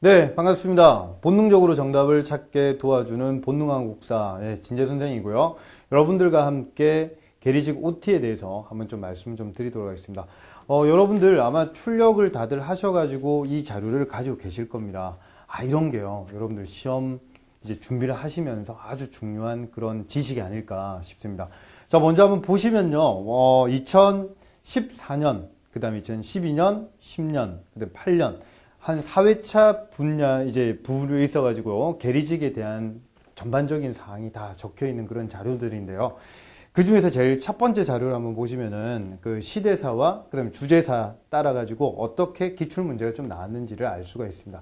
네, 반갑습니다. 본능적으로 정답을 찾게 도와주는 본능한국사 진재 선생이고요. 여러분들과 함께 계리직 OT에 대해서 한번 좀 말씀 좀 드리도록 하겠습니다. 여러분들 아마 출력을 다들 하셔가지고 이 자료를 가지고 계실 겁니다. 이런 게요. 여러분들 시험 이제 준비를 하시면서 아주 중요한 그런 지식이 아닐까 싶습니다. 자, 먼저 한번 보시면요. 2014년, 그 다음에 2012년, 10년, 그 다음에 8년. 한 4회차 분야, 부류에 있어가지고, 계리직에 대한 전반적인 사항이 다 적혀 있는 그런 자료들인데요. 그 중에서 제일 첫 번째 자료를 한번 보시면은, 그 시대사와, 그 다음에 주제사 따라가지고, 어떻게 기출문제가 좀 나왔는지를 알 수가 있습니다.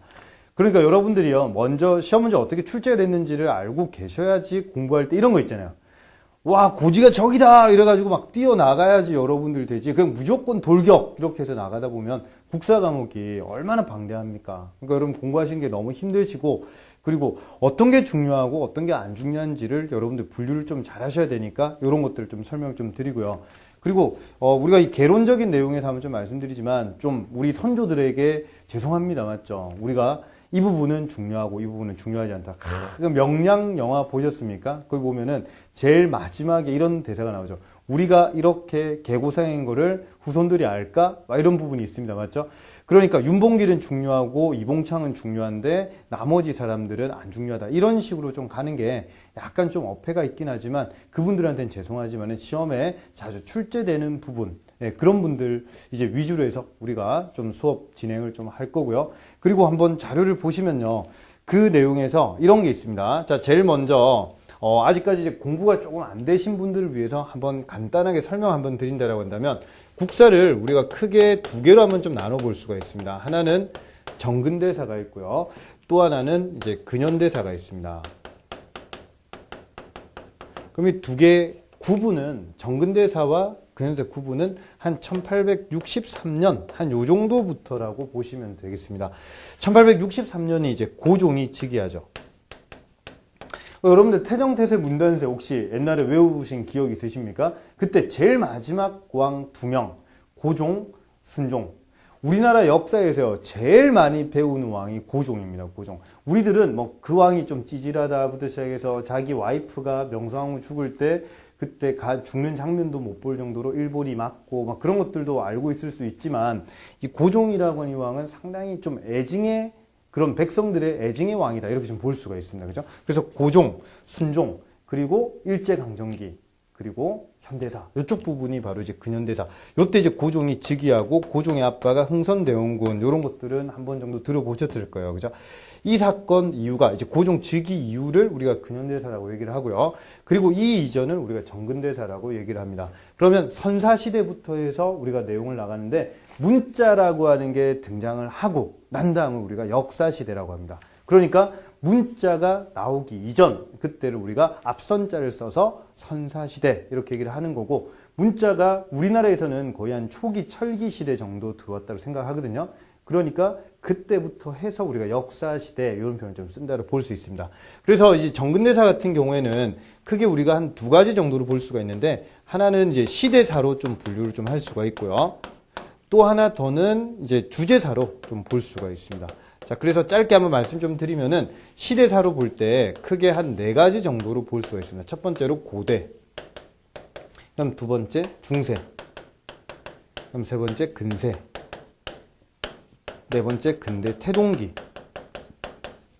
그러니까 여러분들이요, 먼저 시험 문제 어떻게 출제가 됐는지를 알고 계셔야지 공부할 때 이런 거 있잖아요. 와, 고지가 저기다! 이래가지고 막 뛰어나가야지 여러분들 되지. 그냥 무조건 돌격! 이렇게 해서 나가다 보면 국사 과목이 얼마나 방대합니까? 그러니까 여러분 공부하시는 게 너무 힘드시고, 그리고 어떤 게 중요하고 어떤 게 안 중요한지를 여러분들 분류를 좀 잘 하셔야 되니까 이런 것들을 좀 설명 좀 드리고요. 그리고 우리가 이 개론적인 내용에서 한번 좀 말씀드리지만 좀 우리 선조들에게 죄송합니다. 맞죠? 우리가 이 부분은 중요하고 이 부분은 중요하지 않다. 그 명량 영화 보셨습니까? 거기 보면은 제일 마지막에 이런 대사가 나오죠. 우리가 이렇게 개고생인 거를 후손들이 알까? 막 이런 부분이 있습니다. 맞죠? 그러니까 윤봉길은 중요하고 이봉창은 중요한데 나머지 사람들은 안 중요하다. 이런 식으로 좀 가는 게 약간 좀 어폐가 있긴 하지만 그분들한테는 죄송하지만 시험에 자주 출제되는 부분, 그런 분들 이제 위주로 해서 우리가 좀 수업 진행을 좀 할 거고요. 그리고 한번 자료를 보시면요. 그 내용에서 이런 게 있습니다. 자, 제일 먼저 아직까지 이제 공부가 조금 안 되신 분들을 위해서 한번 간단하게 설명 한번 드린다라고 한다면 국사를 우리가 크게 두 개로 한번 좀 나눠 볼 수가 있습니다. 하나는 정근대사가 있고요. 또 하나는 이제 근현대사가 있습니다. 그럼 이 두 개 구분은 정근대사와 근현대사 구분은 한 1863년 한 요 정도부터라고 보시면 되겠습니다. 1863년이 이제 고종이 즉위하죠. 여러분들 태정태세 문단세 혹시 옛날에 외우신 기억이 드십니까? 그때 제일 마지막 왕 두 명, 고종, 순종. 우리나라 역사에서 제일 많이 배우는 왕이 고종입니다. 고종. 우리들은 뭐 그 왕이 좀 찌질하다부터 시작해서 자기 와이프가 명성황후 죽을 때 그때 죽는 장면도 못 볼 정도로 일본이 맞고 막 그런 것들도 알고 있을 수 있지만 이 고종이라고 하는 이 왕은 상당히 좀 애증의 그런 백성들의 애증의 왕이다. 이렇게 좀 볼 수가 있습니다. 그죠? 그래서 고종, 순종, 그리고 일제강점기, 그리고 현대사. 이쪽 부분이 바로 이제 근현대사. 요때 이제 고종이 즉위하고 고종의 아빠가 흥선대원군 이런 것들은 한 번 정도 들어보셨을 거예요. 그죠? 이 사건 이유가 이제 고종 즉위 이유를 우리가 근현대사라고 얘기를 하고요. 그리고 이 이전을 우리가 정근대사라고 얘기를 합니다. 그러면 선사시대부터 해서 우리가 내용을 나가는데 문자라고 하는 게 등장을 하고 난 다음에 우리가 역사시대라고 합니다. 그러니까 문자가 나오기 이전 그때를 우리가 앞선자를 써서 선사시대 이렇게 얘기를 하는 거고 문자가 우리나라에서는 거의 한 초기 철기시대 정도 들어왔다고 생각하거든요. 그러니까 그때부터 해서 우리가 역사시대 이런 표현을 좀 쓴다고 볼 수 있습니다. 그래서 이제 정근대사 같은 경우에는 크게 우리가 한 두 가지 정도로 볼 수가 있는데 하나는 이제 시대사로 좀 분류를 좀 할 수가 있고요. 또 하나 더는 이제 주제사로 좀 볼 수가 있습니다. 자, 그래서 짧게 한번 말씀 좀 드리면은 시대사로 볼 때 크게 한 네 가지 정도로 볼 수가 있습니다. 첫 번째로 고대, 그다음 두 번째 중세, 그다음 세 번째 근세, 네 번째 근대 태동기.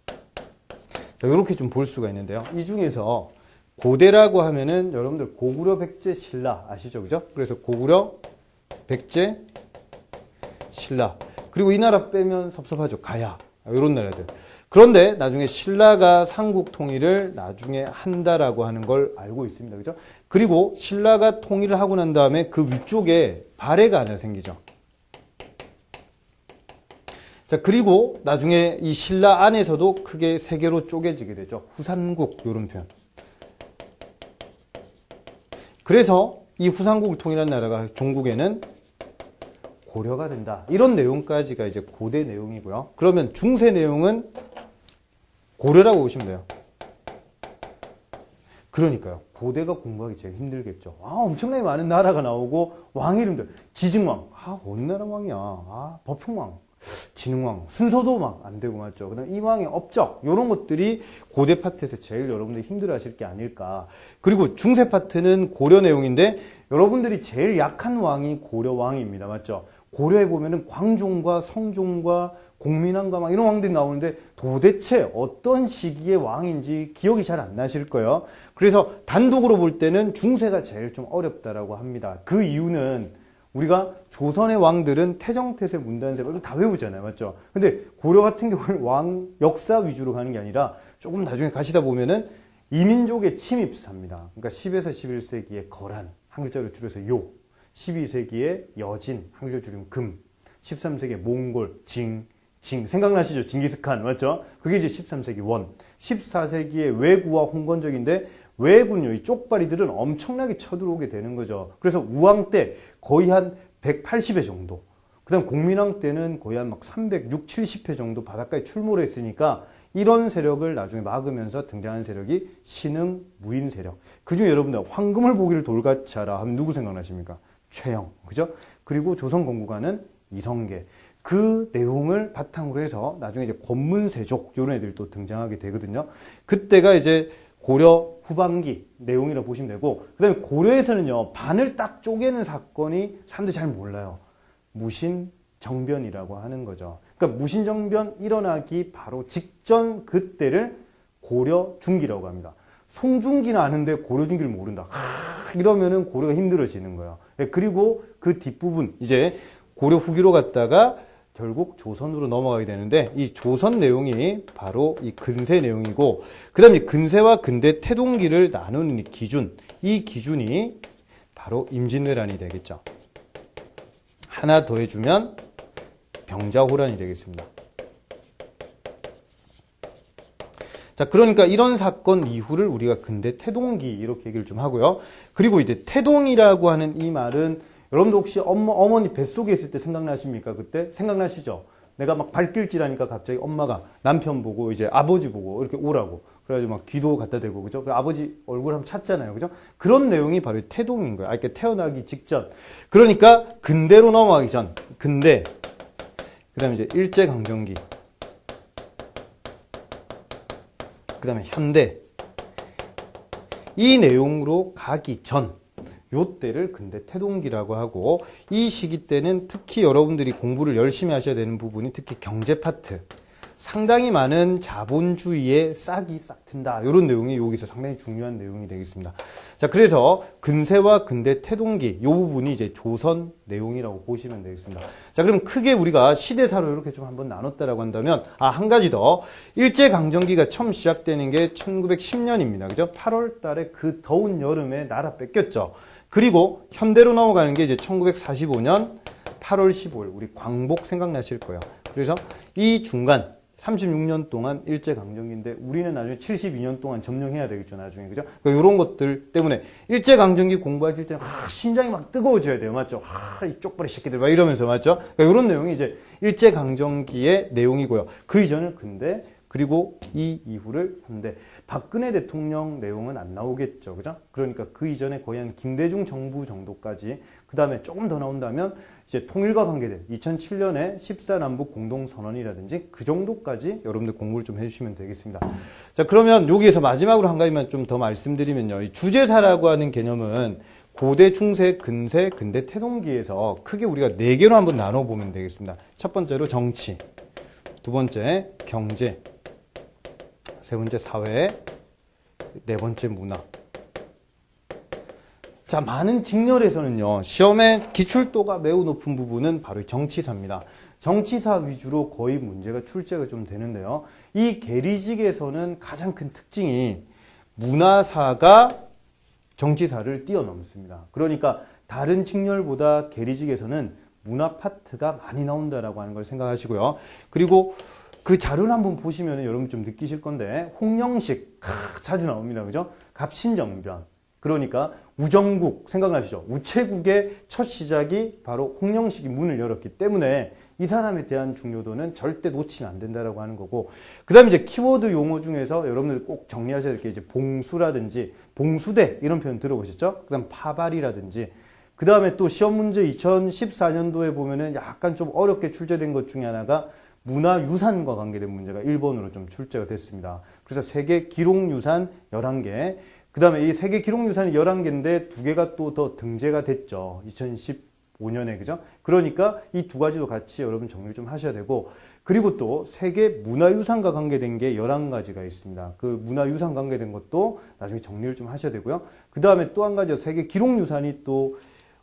자, 이렇게 좀 볼 수가 있는데요. 이 중에서 고대라고 하면은 여러분들 고구려, 백제, 신라 아시죠? 그죠? 그래서 고구려, 백제, 신라. 그리고 이 나라 빼면 섭섭하죠. 가야. 이런 나라들. 그런데 나중에 신라가 삼국 통일을 나중에 한다라고 하는 걸 알고 있습니다. 그죠? 그리고 신라가 통일을 하고 난 다음에 그 위쪽에 발해가 하나 생기죠. 자, 그리고 나중에 이 신라 안에서도 크게 세 개로 쪼개지게 되죠. 후삼국, 이런 표현. 그래서 이 후삼국을 통일한 나라가 종국에는 고려가 된다. 이런 내용까지가 이제 고대 내용이고요. 그러면 중세 내용은 고려라고 보시면 돼요. 그러니까요. 고대가 공부하기 제일 힘들겠죠. 엄청나게 많은 나라가 나오고 왕 이름들. 지증왕. 어느 나라 왕이야. 법흥왕. 진흥왕 순서도 막 안 되고 맞죠. 그다음 이왕의 업적 이런 것들이 고대 파트에서 제일 여러분들이 힘들어하실 게 아닐까. 그리고 중세 파트는 고려 내용인데 여러분들이 제일 약한 왕이 고려 왕입니다. 맞죠? 고려에 보면은 광종과 성종과 공민왕과 막 이런 왕들이 나오는데 도대체 어떤 시기의 왕인지 기억이 잘 안 나실 거예요. 그래서 단독으로 볼 때는 중세가 제일 좀 어렵다라고 합니다. 그 이유는 우리가 조선의 왕들은 태정태세 문단세 이거 다 외우잖아요. 맞죠? 근데 고려 같은 경우는 왕 역사 위주로 가는 게 아니라 조금 나중에 가시다 보면은 이민족의 침입사입니다. 그러니까 10에서 11세기의 거란, 한 글자로 줄여서 요, 12세기의 여진, 한 글자로 줄이면 금, 13세기의 몽골, 징, 생각나시죠? 징기스칸, 맞죠? 그게 이제 13세기 원, 14세기의 왜구와 홍건적인데 왜군요, 이 쪽발이들은 엄청나게 쳐들어오게 되는 거죠. 그래서 우왕 때 거의 한 180회 정도, 그 다음 공민왕 때는 거의 한 막 360, 70회 정도 바닷가에 출몰을 했으니까 이런 세력을 나중에 막으면서 등장하는 세력이 신흥, 무인 세력. 그 중에 여러분들 황금을 보기를 돌같이 하라 하면 누구 생각나십니까? 최영, 그죠? 그리고 조선 건국하는 이성계. 그 내용을 바탕으로 해서 나중에 이제 권문세족 이런 애들이 또 등장하게 되거든요. 그때가 이제 고려 후반기 내용이라고 보시면 되고, 그 다음에 고려에서는요, 반을 딱 쪼개는 사건이 사람들이 잘 몰라요. 무신정변이라고 하는 거죠. 그러니까 무신정변 일어나기 바로 직전 그때를 고려 중기라고 합니다. 송중기는 아는데 고려 중기를 모른다. 이러면은 고려가 힘들어지는 거예요. 그리고 그 뒷부분, 이제 고려 후기로 갔다가 결국 조선으로 넘어가게 되는데, 이 조선 내용이 바로 이 근세 내용이고, 그 다음에 근세와 근대 태동기를 나누는 이 기준이 바로 임진왜란이 되겠죠. 하나 더 해주면 병자호란이 되겠습니다. 자, 그러니까 이런 사건 이후를 우리가 근대 태동기 이렇게 얘기를 좀 하고요. 그리고 이제 태동이라고 하는 이 말은 여러분도 혹시 어머니 뱃속에 있을 때 생각나십니까? 그때? 생각나시죠? 내가 막 발길질하니까 갑자기 엄마가 남편 보고 이제 아버지 보고 이렇게 오라고. 그래가지고 막 귀도 갖다 대고, 그죠? 아버지 얼굴 한번 찾잖아요. 그죠? 그런 내용이 바로 태동인 거예요. 이렇게 태어나기 직전. 그러니까 근대로 넘어가기 전. 근대. 그 다음에 이제 일제강점기. 그 다음에 현대. 이 내용으로 가기 전. 요 때를 근대 태동기라고 하고, 이 시기 때는 특히 여러분들이 공부를 열심히 하셔야 되는 부분이 특히 경제 파트. 상당히 많은 자본주의의 싹이 싹 튼다. 이런 내용이 여기서 상당히 중요한 내용이 되겠습니다. 자, 그래서 근세와 근대 태동기, 이 부분이 이제 조선 내용이라고 보시면 되겠습니다. 자, 그럼 크게 우리가 시대사로 이렇게 좀 한번 나눴다라고 한다면, 한 가지 더. 일제강점기가 처음 시작되는 게 1910년입니다. 그죠? 8월 달에 그 더운 여름에 나라 뺏겼죠. 그리고 현대로 넘어가는 게 이제 1945년 8월 15일, 우리 광복 생각나실 거예요. 그래서 이 중간, 36년 동안 일제강점기인데 우리는 나중에 72년 동안 점령해야 되겠죠, 나중에. 그죠? 그러니까 이런 것들 때문에 일제강점기 공부하실 때 심장이 막 뜨거워져야 돼요. 맞죠? 이 쪽발이 새끼들 막 이러면서, 맞죠? 그러니까 이런 내용이 이제 일제강점기의 내용이고요. 그 이전을 근대, 그리고 이 이후를 현대. 박근혜 대통령 내용은 안 나오겠죠. 그죠? 그러니까 그 이전에 거의 한 김대중 정부 정도까지, 그 다음에 조금 더 나온다면 이제 통일과 관계된 2007년에 14남북 공동선언이라든지 그 정도까지 여러분들 공부를 좀 해주시면 되겠습니다. 자, 그러면 여기에서 마지막으로 한 가지만 좀 더 말씀드리면요. 이 주제사라고 하는 개념은 고대, 중세, 근세, 근대 태동기에서 크게 우리가 4개로 한번 나눠보면 되겠습니다. 첫 번째로 정치, 두 번째 경제, 세 번째 사회, 네 번째 문화. 자, 많은 직렬에서는요, 시험의 기출도가 매우 높은 부분은 바로 정치사입니다. 정치사 위주로 거의 문제가 출제가 좀 되는데요. 이 계리직에서는 가장 큰 특징이 문화사가 정치사를 뛰어넘습니다. 그러니까 다른 직렬보다 계리직에서는 문화 파트가 많이 나온다라고 하는 걸 생각하시고요. 그리고 그 자료를 한번 보시면 여러분 좀 느끼실 건데, 홍영식 자주 나옵니다. 그죠? 갑신정변. 그러니까 우정국 생각나시죠? 우체국의 첫 시작이 바로 홍영식이 문을 열었기 때문에 이 사람에 대한 중요도는 절대 놓치면 안 된다라고 하는 거고, 그 다음에 이제 키워드 용어 중에서 여러분들 꼭 정리하셔야 될 게 이제 봉수라든지 봉수대 이런 표현 들어보셨죠? 그 다음 파발이라든지, 그 다음에 또 시험 문제 2014년도에 보면은 약간 좀 어렵게 출제된 것 중에 하나가 문화유산과 관계된 문제가 1번으로 좀 출제가 됐습니다. 그래서 세계 기록유산 11개, 그 다음에 이 세계 기록유산이 11개인데 2개가 또 더 등재가 됐죠. 2015년에, 그죠? 그러니까 이 두 가지도 같이 여러분 정리를 좀 하셔야 되고, 그리고 또 세계 문화유산과 관계된 게 11가지가 있습니다. 그 문화유산 관계된 것도 나중에 정리를 좀 하셔야 되고요. 그 다음에 또 한 가지 세계 기록유산이 또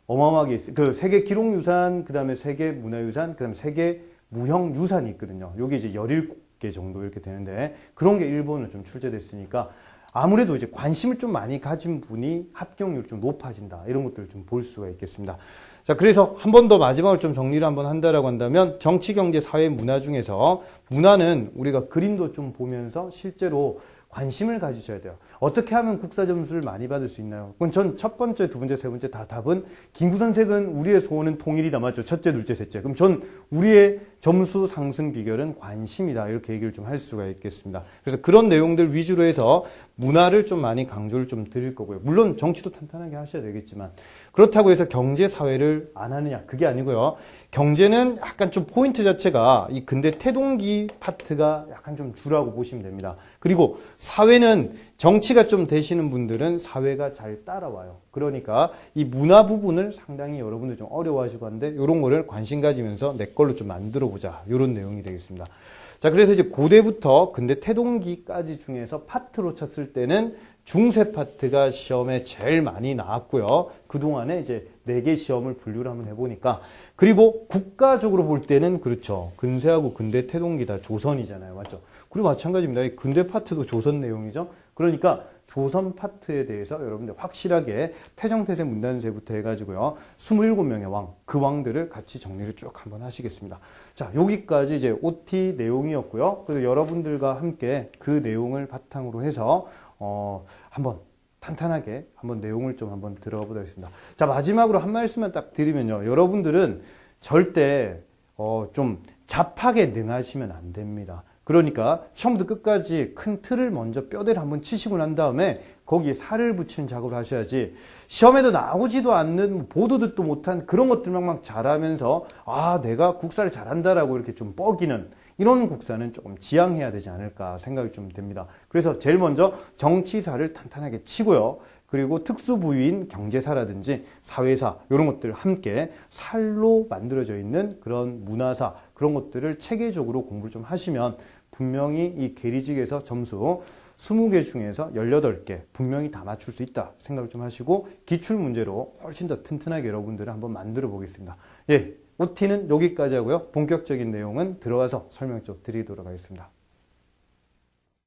어마어마하게 있어요. 그 세계 기록유산, 그 다음에 세계 문화유산, 그 다음에 세계 무형유산이 있거든요. 요게 이제 17개 정도 이렇게 되는데, 그런 게 일본으로 좀 출제됐으니까 아무래도 이제 관심을 좀 많이 가진 분이 합격률이 좀 높아진다. 이런 것들을 좀 볼 수가 있겠습니다. 자, 그래서 한 번 더 마지막으로 좀 정리를 한번 한다라고 한다면, 정치, 경제, 사회, 문화 중에서 문화는 우리가 그림도 좀 보면서 실제로 관심을 가지셔야 돼요. 어떻게 하면 국사 점수를 많이 받을 수 있나요? 그건 전 첫 번째, 두 번째, 세 번째 다 답은 김구선생은 우리의 소원은 통일이다. 맞죠? 첫째, 둘째, 셋째. 그럼 전 우리의 점수 상승 비결은 관심이다. 이렇게 얘기를 좀 할 수가 있겠습니다. 그래서 그런 내용들 위주로 해서 문화를 좀 많이 강조를 좀 드릴 거고요. 물론 정치도 탄탄하게 하셔야 되겠지만, 그렇다고 해서 경제, 사회를 안 하느냐? 그게 아니고요. 경제는 약간 좀 포인트 자체가 이 근대 태동기 파트가 약간 좀 주라고 보시면 됩니다. 그리고 사회는 정치가 좀 되시는 분들은 사회가 잘 따라와요. 그러니까 이 문화 부분을 상당히 여러분들 좀 어려워하시고 하는데, 이런 거를 관심 가지면서 내 걸로 좀 만들어 보자. 이런 내용이 되겠습니다. 자, 그래서 이제 고대부터 근대 태동기까지 중에서 파트로 쳤을 때는 중세 파트가 시험에 제일 많이 나왔고요. 그동안에 이제 4개 시험을 분류를 한번 해보니까, 그리고 국가적으로 볼 때는 그렇죠. 근세하고 근대 태동기 다 조선이잖아요. 맞죠? 그리고 마찬가지입니다. 이 근대 파트도 조선 내용이죠. 그러니까 조선 파트에 대해서 여러분들 확실하게 태정태세 문단세부터 해가지고요. 27명의 왕, 그 왕들을 같이 정리를 쭉 한번 하시겠습니다. 자, 여기까지 이제 OT 내용이었고요. 그래서 여러분들과 함께 그 내용을 바탕으로 해서 한번 탄탄하게 한번 내용을 좀 한번 들어보도록 하겠습니다. 자, 마지막으로 한 말씀만 딱 드리면요. 여러분들은 절대 좀 잡하게 능하시면 안 됩니다. 그러니까 처음부터 끝까지 큰 틀을 먼저 뼈대를 한번 치시고 난 다음에 거기에 살을 붙이는 작업을 하셔야지, 시험에도 나오지도 않는, 보도 듣도 못한 그런 것들만 막 잘하면서 아, 내가 국사를 잘한다라고 이렇게 좀 뻐기는 이런 국사는 조금 지양해야 되지 않을까 생각이 좀 됩니다. 그래서 제일 먼저 정치사를 탄탄하게 치고요. 그리고 특수 부위인 경제사라든지 사회사 이런 것들 함께 살로 만들어져 있는 그런 문화사, 그런 것들을 체계적으로 공부를 좀 하시면 분명히 이 계리직에서 점수 20개 중에서 18개 분명히 다 맞출 수 있다 생각을 좀 하시고, 기출문제로 훨씬 더 튼튼하게 여러분들을 한번 만들어 보겠습니다. 예, OT는 여기까지 하고요. 본격적인 내용은 들어가서 설명 좀 드리도록 하겠습니다.